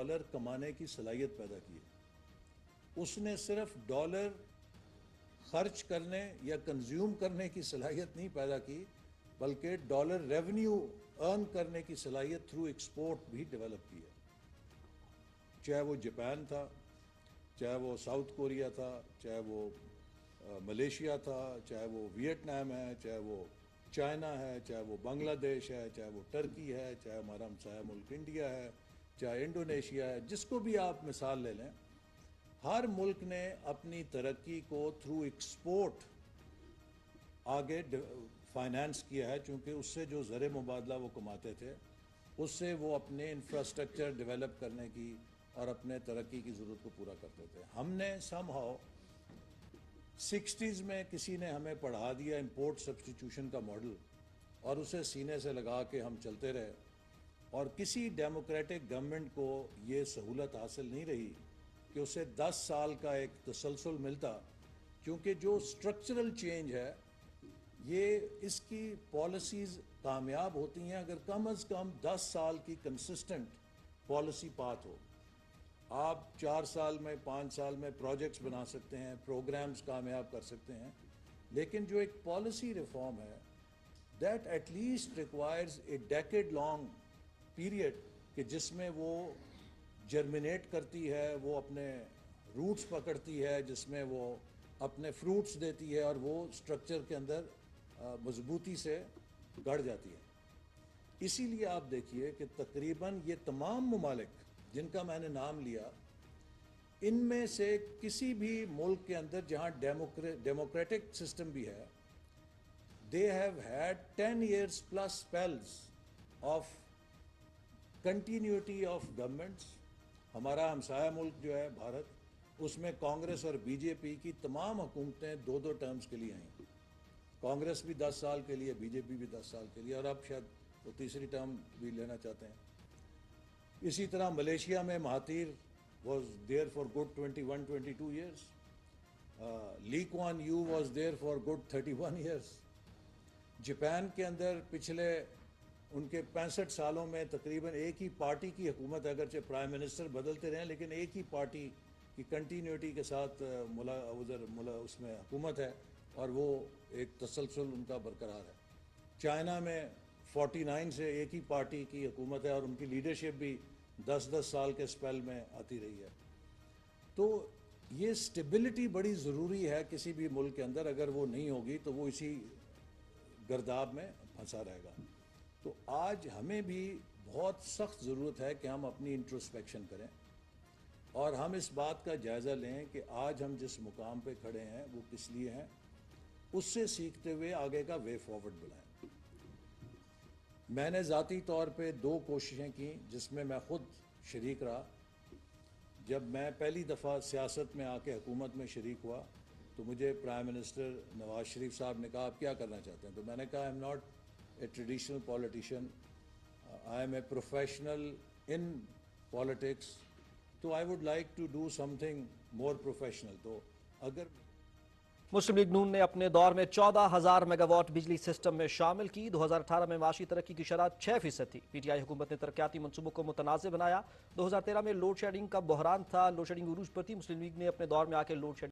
Dollar کمانے کی صلاحیت پیدا کی ہے۔ اس نے صرف ڈالر خرچ کرنے یا کنزیوم کرنے کی صلاحیت نہیں پیدا کی، بلکہ ڈالر ریونیو ارن کرنے کی صلاحیت تھرو ایکسپورٹ بھی ڈیولپ کی ہے۔ چاہے وہ جاپان تھا، چاہے وہ ساؤتھ کوریا تھا، چاہے وہ ملیشیا تھا، چاہے وہ ویتنام ہے، چاہے وہ چائنا ہے، چاہے وہ بنگلہ دیش ہے، چاہے وہ ٹرکی ہے، چاہے ہمارا ہمسایہ ملک انڈیا ہے، چاہے انڈونیشیا ہے، جس کو بھی آپ مثال لے لیں، ہر ملک نے اپنی ترقی کو تھرو ایکسپورٹ آگے فائنانس کیا ہے، چونکہ اس سے جو زر مبادلہ وہ کماتے تھے اس سے وہ اپنے انفراسٹرکچر ڈیولپ کرنے کی اور اپنے ترقی کی ضرورت کو پورا کرتے تھے۔ ہم نے سم ہاؤ 60s میں کسی نے ہمیں پڑھا دیا امپورٹ سبسٹیٹیوشن کا ماڈل، اور اسے سینے سے لگا کے ہم چلتے رہے، اور کسی ڈیموکریٹک گورنمنٹ کو یہ سہولت حاصل نہیں رہی کہ اسے 10 سال کا ایک تسلسل ملتا، کیونکہ جو اسٹرکچرل چینج ہے یہ اس کی پالیسیز کامیاب ہوتی ہیں اگر کم از کم 10 سال کی کنسسٹنٹ پالیسی پاتھ ہو۔ آپ 4 سال میں 5 سال میں پروجیکٹس بنا سکتے ہیں، پروگرامز کامیاب کر سکتے ہیں، لیکن جو ایک پالیسی ریفارم ہے that at least requires a decade long period, کہ جس میں وہ جرمنیٹ کرتی ہے، وہ اپنے روٹس پکڑتی ہے، جس میں وہ اپنے فروٹس دیتی ہے، اور وہ اسٹرکچر کے اندر مضبوطی سے گڑ جاتی ہے۔ اسی لیے آپ دیکھیے کہ تقریباً یہ تمام ممالک جن کا میں نے نام لیا، ان میں سے کسی بھی ملک کے اندر جہاں ڈیموکریٹک سسٹم بھی ہے، they have had 10 years plus spells of continuity of governments۔ ہمارا ہمسایہ ملک جو ہے بھارت، اس میں کانگریس اور بی جے پی کی تمام حکومتیں 2 ٹرمز کے لیے آئیں، کانگریس بھی 10 سال کے لیے، بی جے پی بھی 10 سال کے لیے، اور اب شاید وہ تیسری ٹرم بھی لینا چاہتے ہیں۔ اسی طرح ملیشیا میں Mahathir was there for good 21-22 years۔ Lee Kuan Yew was there for good 31 years۔ Japan کے اندر پچھلے ان کے 65 سالوں میں تقریباً ایک ہی پارٹی کی حکومت ہے، اگرچہ پرائم منسٹر بدلتے رہے لیکن ایک ہی پارٹی کی کنٹینیوٹی کے ساتھ اس میں حکومت ہے، اور وہ ایک تسلسل ان کا برقرار ہے۔ چائنا میں 49 سے ایک ہی پارٹی کی حکومت ہے، اور ان کی لیڈرشپ بھی 10 سال کے سپیل میں آتی رہی ہے۔ تو یہ سٹیبلٹی بڑی ضروری ہے کسی بھی ملک کے اندر، اگر وہ نہیں ہوگی تو وہ اسی گرداب میں پھنسا رہے گا۔ تو آج ہمیں بھی بہت سخت ضرورت ہے کہ ہم اپنی انٹروسپیکشن کریں، اور ہم اس بات کا جائزہ لیں کہ آج ہم جس مقام پہ کھڑے ہیں وہ کس لیے ہیں، اس سے سیکھتے ہوئے آگے کا وے فارورڈ بنائیں۔ میں نے ذاتی طور پہ 2 کوششیں کی جس میں میں خود شریک رہا۔ جب میں پہلی دفعہ سیاست میں آ کے حکومت میں شریک ہوا تو مجھے پرائم منسٹر نواز شریف صاحب نے کہا آپ کیا کرنا چاہتے ہیں؟ تو میں نے کہا I am not a traditional politician, I am a professional in politics, تو I would like to do something more professional. تو اگر مسلم لیگ نون نے اپنے دور میں 14,000 میگا واٹ بجلی سسٹم میں شامل کی۔ 2018 میں معاشی ترقی کی شرح 6% تھی۔ پی ٹی آئی حکومت نے ترقیاتی منصوبوں کو متنازع بنایا۔ 2013 میں لوڈ شیڈنگ کا بحران تھا، لوڈ شیڈنگ عروج پر تھی۔ مسلم لیگ نے اپنے دور میں آ کے لوڈ شیڈنگ